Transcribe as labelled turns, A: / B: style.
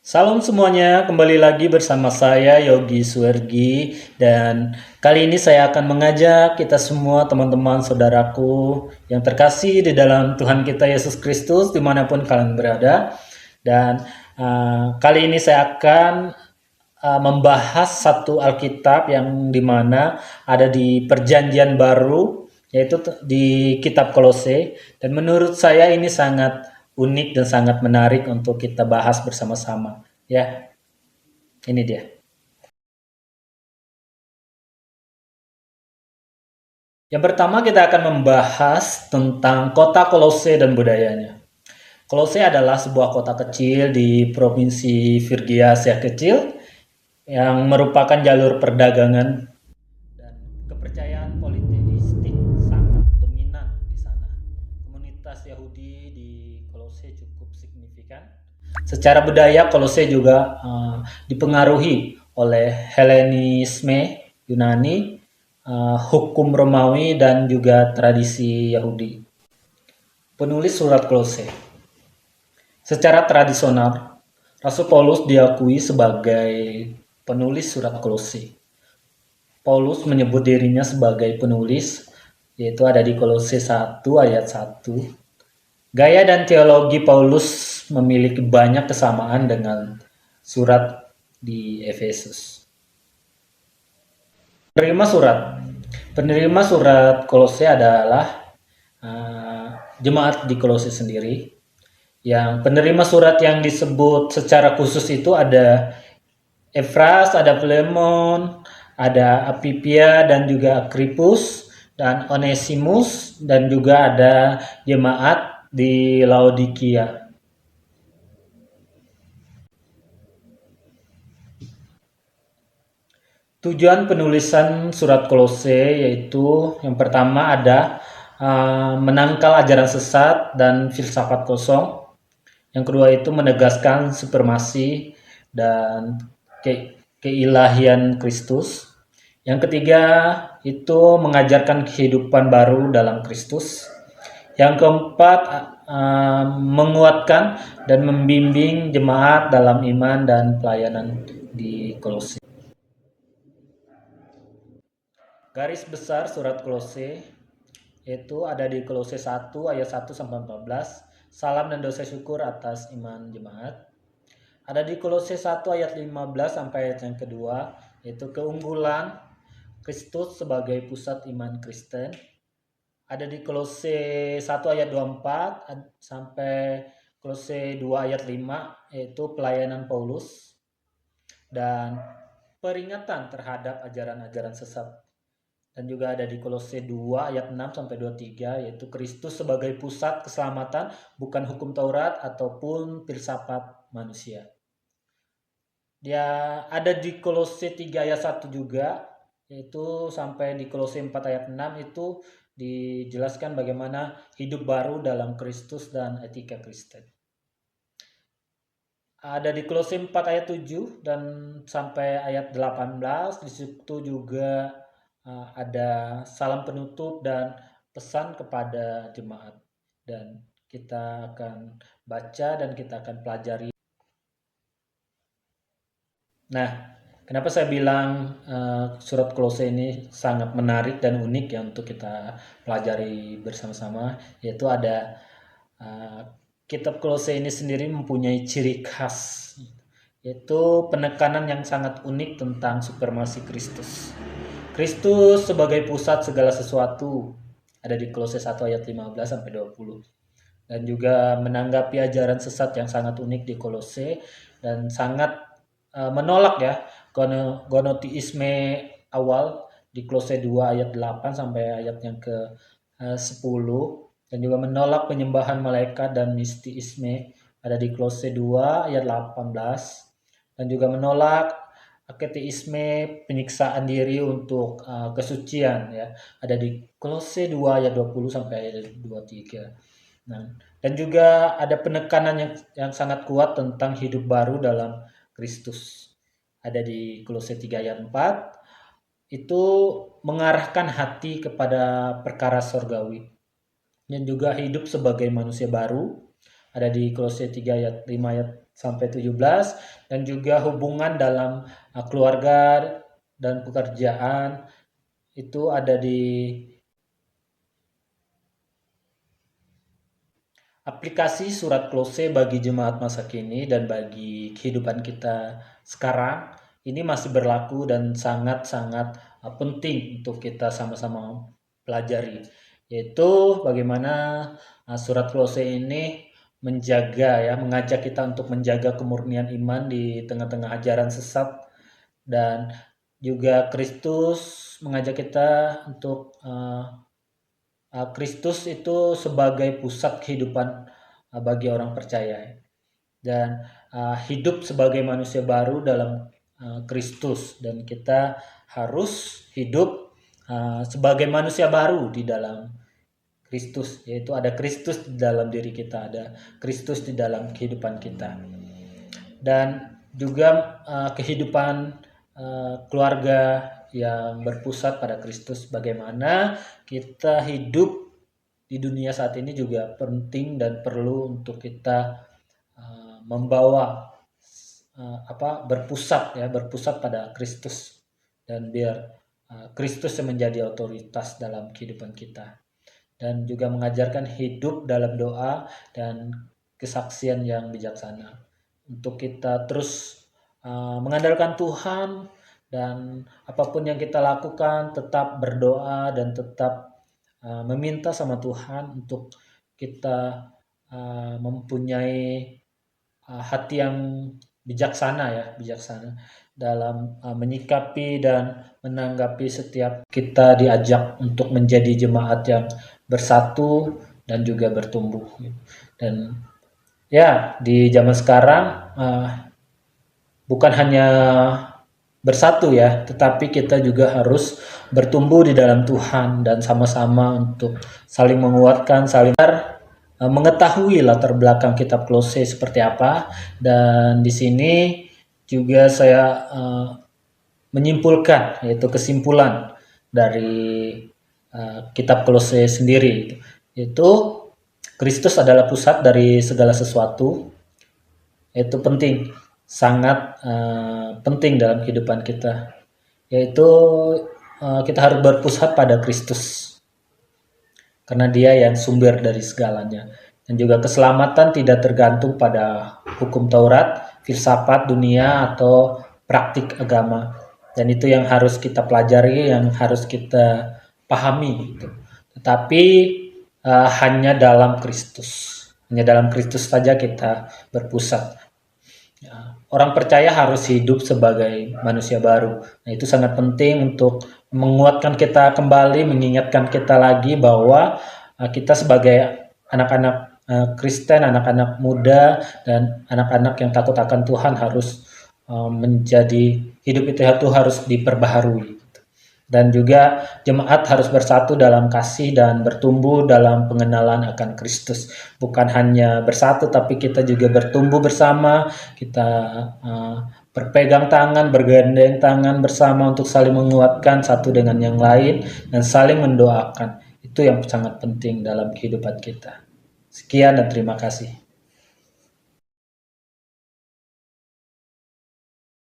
A: Salam semuanya, kembali lagi bersama saya Yogi Suwergi dan kali ini saya akan mengajak kita semua teman-teman saudaraku yang terkasih di dalam Tuhan kita Yesus Kristus dimanapun kalian berada dan kali ini saya akan membahas satu Alkitab yang dimana ada di Perjanjian Baru yaitu di Kitab Kolose dan menurut saya ini sangat unik dan sangat menarik untuk kita bahas bersama-sama. Ya, ini dia. Yang pertama kita akan membahas tentang kota Kolose dan budayanya. Kolose adalah sebuah kota kecil di provinsi Virgia Asia Kecil yang merupakan jalur perdagangan dan kepercayaan politistik sangat dominan di sana. Komunitas Yahudi di Kolose cukup signifikan. Secara budaya, Kolose juga dipengaruhi oleh Helenisme Yunani, hukum Romawi, dan juga tradisi Yahudi. Penulis surat Kolose. Secara tradisional, Rasul Paulus diakui sebagai penulis surat Kolose. Paulus menyebut dirinya sebagai penulis, yaitu ada di Kolose 1 ayat 1. Gaya dan teologi Paulus memiliki banyak kesamaan dengan surat di Efesus. Penerima surat Kolose adalah jemaat di Kolose sendiri. Yang penerima surat yang disebut secara khusus itu ada Efras, ada Filemon, ada Apipia dan juga Akripus dan Onesimus dan juga ada jemaat di Laodikia. Tujuan penulisan surat Kolose yaitu yang pertama ada menangkal ajaran sesat dan filsafat kosong. Yang kedua itu menegaskan supremasi dan keilahian Kristus. Yang ketiga itu mengajarkan kehidupan baru dalam Kristus. Yang keempat menguatkan dan membimbing jemaat dalam iman dan pelayanan di Kolose. Garis besar surat Kolose yaitu ada di Kolose 1 ayat 1 sampai 14. Salam dan dosa syukur atas iman jemaat. Ada di Kolose 1 ayat 15 sampai ayat yang kedua yaitu keunggulan Kristus sebagai pusat iman Kristen. Ada di Kolose 1 ayat 24 sampai Kolose 2 ayat 5 yaitu pelayanan Paulus dan peringatan terhadap ajaran-ajaran sesat. Dan juga ada di Kolose 2 ayat 6 sampai 23 yaitu Kristus sebagai pusat keselamatan, bukan hukum Taurat ataupun filsafat manusia. Dia ada di Kolose 3 ayat 1 juga yaitu sampai di Kolose 4 ayat 6 itu dijelaskan bagaimana hidup baru dalam Kristus dan etika Kristen. Ada di Kolose 4 ayat 7 dan sampai ayat 18 di situ juga ada salam penutup dan pesan kepada jemaat dan kita akan baca dan kita akan pelajari. Nah, kenapa saya bilang surat Kolose ini sangat menarik dan unik ya untuk kita pelajari bersama-sama, yaitu ada kitab Kolose ini sendiri mempunyai ciri khas, yaitu penekanan yang sangat unik tentang supremasi Kristus. Kristus sebagai pusat segala sesuatu ada di Kolose 1 ayat 15 sampai 20. Dan juga menanggapi ajaran sesat yang sangat unik di Kolose dan sangat menolak ya gonoteisme awal di Kolose 2 ayat 8 sampai ayat yang ke 10 dan juga menolak penyembahan malaikat dan mistisisme ada di Kolose 2 ayat 18 dan juga menolak aketeisme penyiksaan diri untuk kesucian ya ada di Kolose 2 ayat 20 sampai ayat 23. Nah, dan juga ada penekanan yang sangat kuat tentang hidup baru dalam Kristus. Ada di Kolose 3 ayat 4 itu mengarahkan hati kepada perkara sorgawi dan juga hidup sebagai manusia baru ada di Kolose 3 ayat 5 ayat sampai 17, dan juga hubungan dalam keluarga dan pekerjaan itu ada di aplikasi surat Kolose bagi jemaat masa kini dan bagi kehidupan kita sekarang ini masih berlaku dan sangat-sangat penting untuk kita sama-sama pelajari, yaitu bagaimana surat Kolose ini mengajak kita untuk menjaga kemurnian iman di tengah-tengah ajaran sesat, dan juga Kristus mengajak kita untuk Kristus itu sebagai pusat kehidupan bagi orang percaya, dan hidup sebagai manusia baru dalam Kristus, dan kita harus hidup sebagai manusia baru di dalam Kristus, yaitu ada Kristus di dalam diri kita, ada Kristus di dalam kehidupan kita, dan juga kehidupan keluarga yang berpusat pada Kristus. Bagaimana kita hidup di dunia saat ini juga penting dan perlu untuk kita membawa berpusat pada Kristus, dan biar Kristus yang menjadi otoritas dalam kehidupan kita, dan juga mengajarkan hidup dalam doa dan kesaksian yang bijaksana untuk kita terus mengandalkan Tuhan, dan apapun yang kita lakukan tetap berdoa dan tetap meminta sama Tuhan untuk kita mempunyai hati yang bijaksana dalam menyikapi dan menanggapi setiap kita diajak untuk menjadi jemaat yang bersatu dan juga bertumbuh. Dan ya, di zaman sekarang bukan hanya bersatu ya, tetapi kita juga harus bertumbuh di dalam Tuhan dan sama-sama untuk saling menguatkan, saling mengetahui latar belakang kitab Kolose seperti apa. Dan di sini juga saya menyimpulkan, yaitu kesimpulan dari kitab Kolose sendiri, yaitu Kristus adalah pusat dari segala sesuatu. Itu penting, sangat penting dalam kehidupan kita, yaitu kita harus berpusat pada Kristus karena Dia yang sumber dari segalanya. Dan juga keselamatan tidak tergantung pada hukum Taurat, filsafat dunia, atau praktik agama. Dan itu yang harus kita pelajari, yang harus kita pahami gitu. Tetapi hanya dalam Kristus saja kita berpusat. Orang percaya harus hidup sebagai manusia baru. Nah, itu sangat penting untuk menguatkan kita kembali, mengingatkan kita lagi bahwa kita sebagai anak-anak Kristen, anak-anak muda, dan anak-anak yang takut akan Tuhan harus menjadi hidup itu harus diperbaharui. Dan juga jemaat harus bersatu dalam kasih dan bertumbuh dalam pengenalan akan Kristus. Bukan hanya bersatu, tapi kita juga bertumbuh bersama. Kita berpegang tangan, bergandeng tangan bersama untuk saling menguatkan satu dengan yang lain dan saling mendoakan. Itu yang sangat penting dalam kehidupan kita. Sekian dan terima kasih.